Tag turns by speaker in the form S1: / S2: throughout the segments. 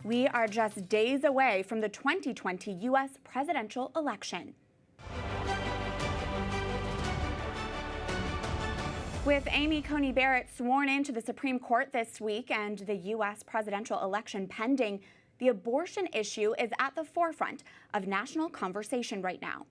S1: We are just days away from the 2020 U.S. presidential election. With Amy Coney Barrett sworn into the Supreme Court this week and the U.S. presidential election pending, the abortion issue is at the forefront of national conversation right now.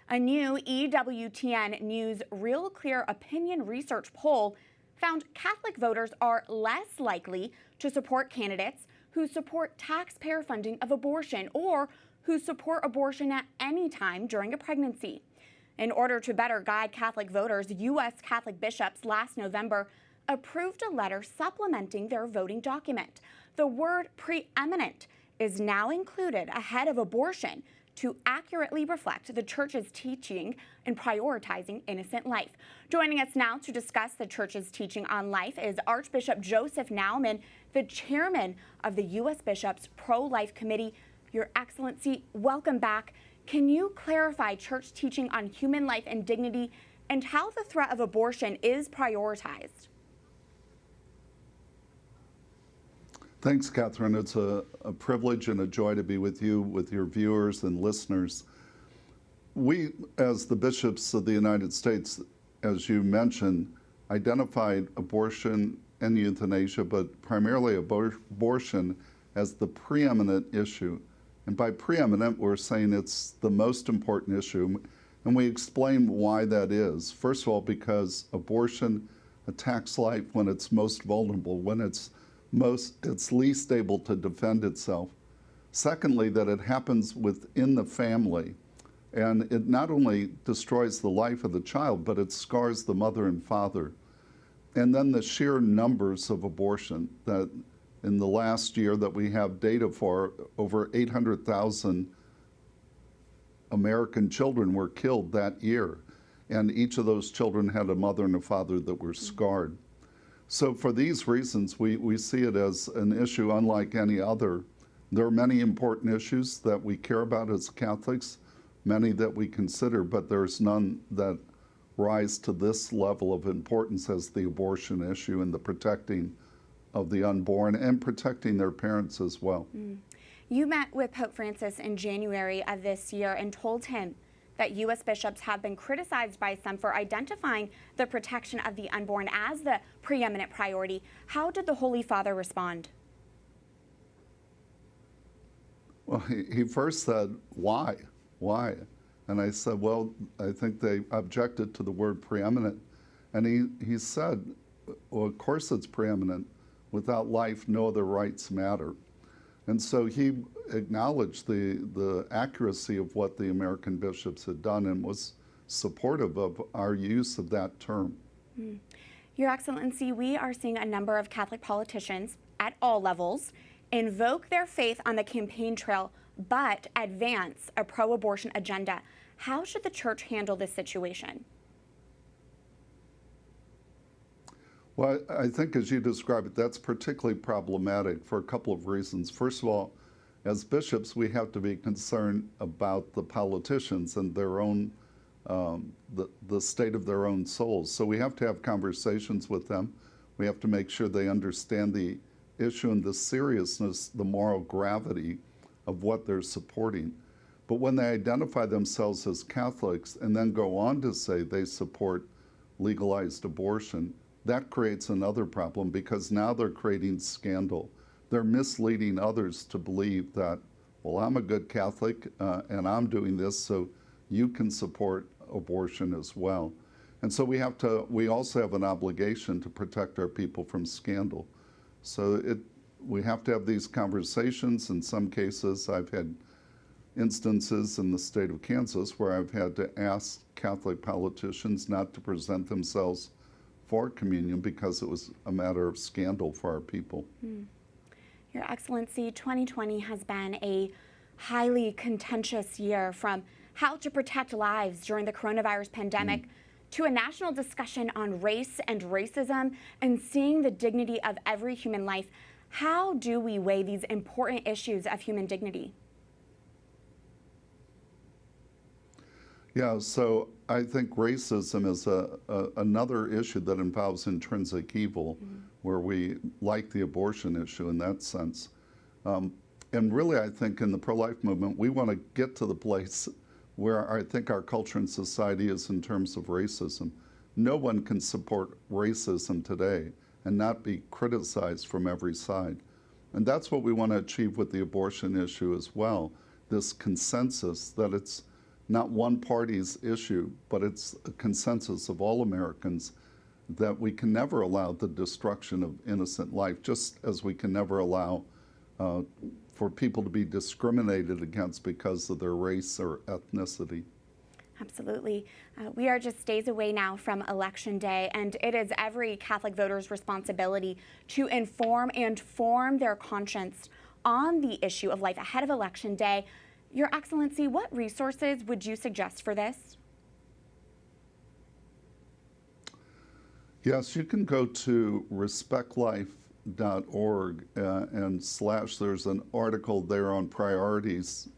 S1: A new EWTN News Real Clear Opinion Research poll found Catholic voters are less likely to support candidates who support taxpayer funding of abortion or who support abortion at any time during a pregnancy. In order to better guide Catholic voters, U.S. Catholic bishops last November approved a letter supplementing their voting document. The word preeminent is now included ahead of abortion to accurately reflect the Church's teaching in prioritizing innocent life. Joining us now to discuss the Church's teaching on life is Archbishop Joseph Naumann, the chairman of the U.S. Bishops' Pro-Life Committee. Your Excellency, welcome back. Can you clarify Church teaching on human life and dignity and how the threat of abortion is prioritized?
S2: Thanks, Catherine. It's a privilege and a joy to be with you, with your viewers and listeners. We, as the bishops of the United States, as you mentioned, identified abortion and euthanasia, but primarily abortion as the preeminent issue. And by preeminent, we're saying it's the most important issue. And we explain why that is. First of all, because abortion attacks life when it's most vulnerable, when it's least able to defend itself. Secondly, that it happens within the family. And it not only destroys the life of the child, but it scars the mother and father. And then the sheer numbers of abortion that in the last year that we have data for, over 800,000 American children were killed that year. And each of those children had a mother and a father that were scarred. So for these reasons, we see it as an issue unlike any other. There are many important issues that we care about as Catholics, many that we consider, but there's none that rise to this level of importance as the abortion issue and the protecting of the unborn and protecting their parents as well.
S1: You met with Pope Francis in January of this year and told him that U.S. bishops have been criticized by some for identifying the protection of the unborn as the preeminent priority. How did the Holy Father respond?
S2: Well, he first said, why? Why? And I said, well, I think they objected to the word preeminent. And he said, well, of course it's preeminent. Without life, no other rights matter. And so he acknowledged the accuracy of what the American bishops had done and was supportive of our use of that term.
S1: Your Excellency, we are seeing a number of Catholic politicians at all levels invoke their faith on the campaign trail, but advance a pro-abortion agenda. How should the Church handle this situation?
S2: Well, I think as you describe it, that's particularly problematic for a couple of reasons. First of all, as bishops, we have to be concerned about the politicians and their own, the state of their own souls. So we have to have conversations with them. We have to make sure they understand the issue and the seriousness, the moral gravity of what they're supporting. But when they identify themselves as Catholics and then go on to say they support legalized abortion, that creates another problem because now they're creating scandal. They're misleading others to believe that, well, I'm a good Catholic and I'm doing this, so you can support abortion as well. And so we also have an obligation to protect our people from scandal. So we have to have these conversations. In some cases, I've had instances in the state of Kansas where I've had to ask Catholic politicians not to present themselves for communion because it was a matter of scandal for our people.
S1: Your Excellency, 2020 has been a highly contentious year, from how to protect lives during the coronavirus pandemic to a national discussion on race and racism and seeing the dignity of every human life. How do we weigh these important issues of human dignity?
S2: Yeah, so I think racism is another issue that involves intrinsic evil, where we like the abortion issue in that sense. And really, I think in the pro-life movement, we want to get to the place where I think our culture and society is in terms of racism. No one can support racism today and not be criticized from every side. And that's what we want to achieve with the abortion issue as well, this consensus that it's not one party's issue, but it's a consensus of all Americans that we can never allow the destruction of innocent life, just as we can never allow for people to be discriminated against because of their race or ethnicity.
S1: Absolutely. We are just days away now from Election Day, and it is every Catholic voter's responsibility to inform and form their conscience on the issue of life ahead of Election Day. Your Excellency, what resources would you suggest for this?
S2: Yes, you can go to respectlife.org there's an article there on priorities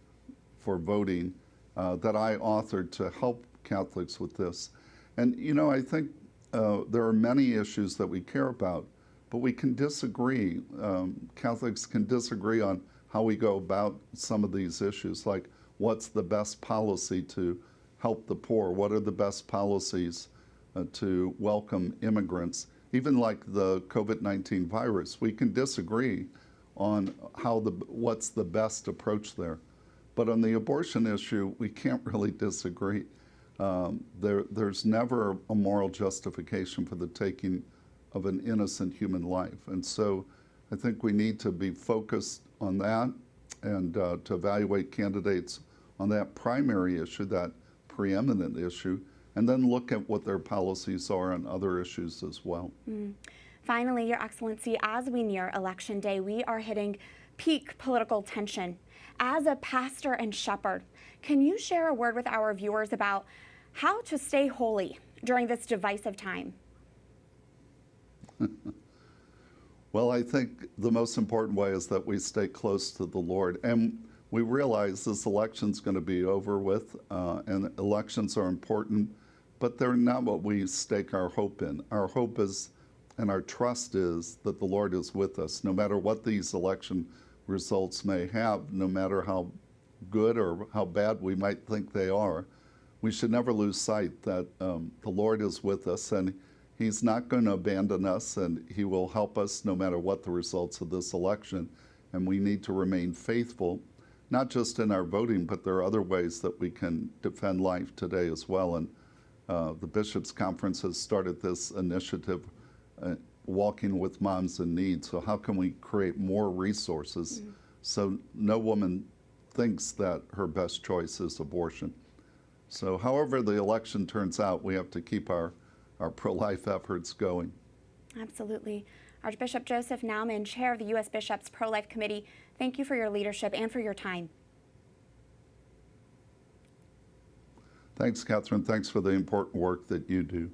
S2: for voting that I authored to help Catholics with this. And you know, I think there are many issues that we care about, but we can disagree. Catholics can disagree on how we go about some of these issues, like what's the best policy to help the poor, what are the best policies to welcome immigrants, even like the COVID-19 virus. We can disagree on what's the best approach there. But on the abortion issue, we can't really disagree. There's never a moral justification for the taking of an innocent human life. And so I think we need to be focused on that and to evaluate candidates on that primary issue, that preeminent issue, and then look at what their policies are on other issues as well.
S1: Finally, Your Excellency, as we near Election Day, we are hitting peak political tension. As a pastor and shepherd, can you share a word with our viewers about how to stay holy during this divisive time?
S2: Well, I think the most important way is that we stay close to the Lord. And we realize this election's going to be over with, and elections are important, but they're not what we stake our hope in. Our hope is, and our trust is, that the Lord is with us, no matter what these election results may have, no matter how good or how bad we might think they are. We should never lose sight that the Lord is with us, and He's not going to abandon us, and He will help us no matter what the results of this election. And we need to remain faithful, not just in our voting, but there are other ways that we can defend life today as well. And the Bishops' Conference has started this initiative, Walking with Moms in Need. So how can we create more resources so no woman thinks that her best choice is abortion? So however the election turns out, we have to keep our pro-life efforts going.
S1: Absolutely. Archbishop Joseph Naumann, Chair of the U.S. Bishops' Pro-Life Committee, thank you for your leadership and for your time.
S2: Thanks, Catherine. Thanks for the important work that you do.